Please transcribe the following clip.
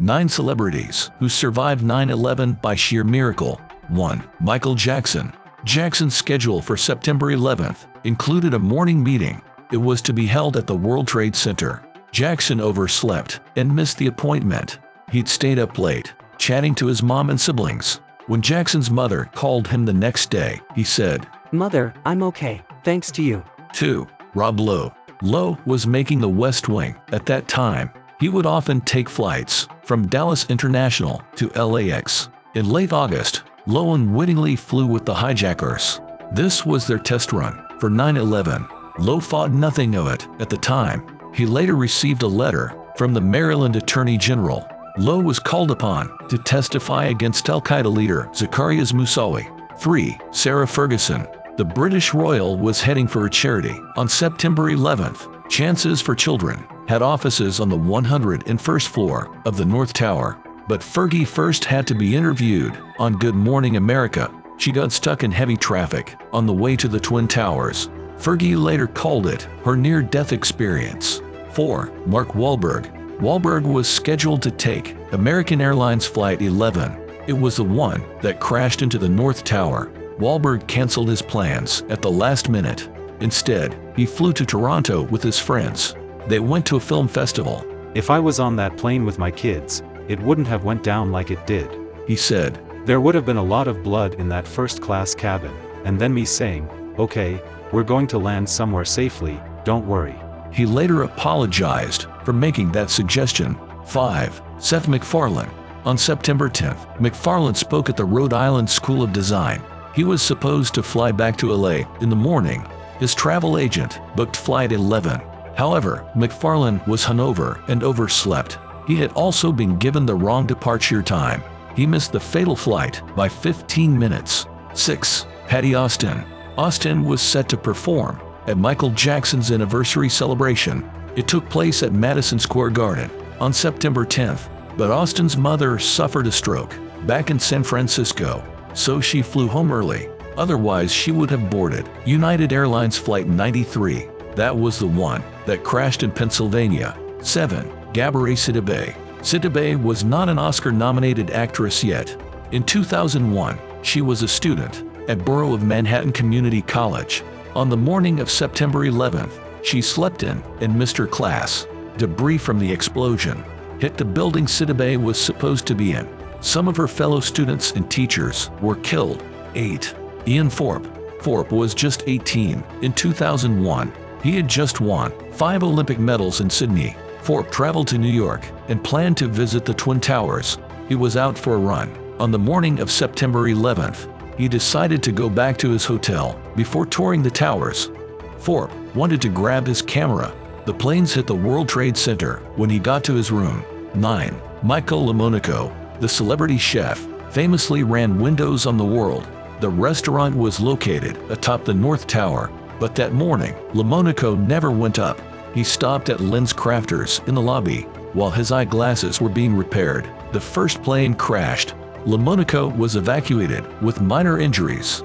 9 celebrities who survived 9/11 by sheer miracle. 1. Michael Jackson. Jackson's schedule for September 11th included a morning meeting. It was to be held at the World Trade Center. Jackson overslept and missed the appointment. He'd stayed up late, chatting to his mom and siblings. When Jackson's mother called him the next day, he said, "Mother, I'm okay, thanks to you." 2. Rob Lowe. Lowe was making the West Wing at that time. He would often take flights from Dallas International to LAX. In late August, Lowe unwittingly flew with the hijackers. This was their test run for 9/11. Lowe thought nothing of it at the time. He later received a letter from the Maryland Attorney General. Lowe was called upon to testify against Al-Qaeda leader Zacarias Moussaoui. 3. Sarah Ferguson. The British royal was heading for a charity on September 11th. Chances for Children had offices on the 101st floor of the North Tower, but Fergie first had to be interviewed on Good Morning America. She got stuck in heavy traffic on the way to the Twin Towers. Fergie later called it her near-death experience. 4. Mark Wahlberg. Wahlberg was scheduled to take American Airlines Flight 11. It was the one that crashed into the North Tower. Wahlberg canceled his plans at the last minute. Instead, he flew to Toronto with his friends. They went to a film festival. "If I was on that plane with my kids, it wouldn't have went down like it did," he said. "There would have been a lot of blood in that first-class cabin, and then me saying, 'Okay, we're going to land somewhere safely, don't worry.'" He later apologized for making that suggestion. 5. Seth MacFarlane. On September 10th, MacFarlane spoke at the Rhode Island School of Design. He was supposed to fly back to LA in the morning. His travel agent booked Flight 11. However, MacFarlane was hungover and overslept. He had also been given the wrong departure time. He missed the fatal flight by 15 minutes. 6. Patty Austin. Austin was set to perform at Michael Jackson's anniversary celebration. It took place at Madison Square Garden on September 10th, but Austin's mother suffered a stroke back in San Francisco, so she flew home early. Otherwise, she would have boarded United Airlines Flight 93. That was the one that crashed in Pennsylvania. 7. Gabourey Sidibe. Sidibe was not an Oscar-nominated actress yet. In 2001, she was a student at Borough of Manhattan Community College. On the morning of September 11th, she slept in and missed her class. Debris from the explosion hit the building Sidibe was supposed to be in. Some of her fellow students and teachers were killed. 8. Ian Thorpe. Thorpe was just 18 in 2001. He had just won 5 Olympic medals in Sydney. Thorpe traveled to New York and planned to visit the Twin Towers. He was out for a run. On the morning of September 11th, he decided to go back to his hotel before touring the towers. Thorpe wanted to grab his camera. The planes hit the World Trade Center when he got to his room. 9. Michael LaMonaco. The celebrity chef famously ran Windows on the World. The restaurant was located atop the North Tower, but that morning, LaMonaco never went up. He stopped at Lens Crafters in the lobby while his eyeglasses were being repaired. The first plane crashed. LaMonaco was evacuated with minor injuries.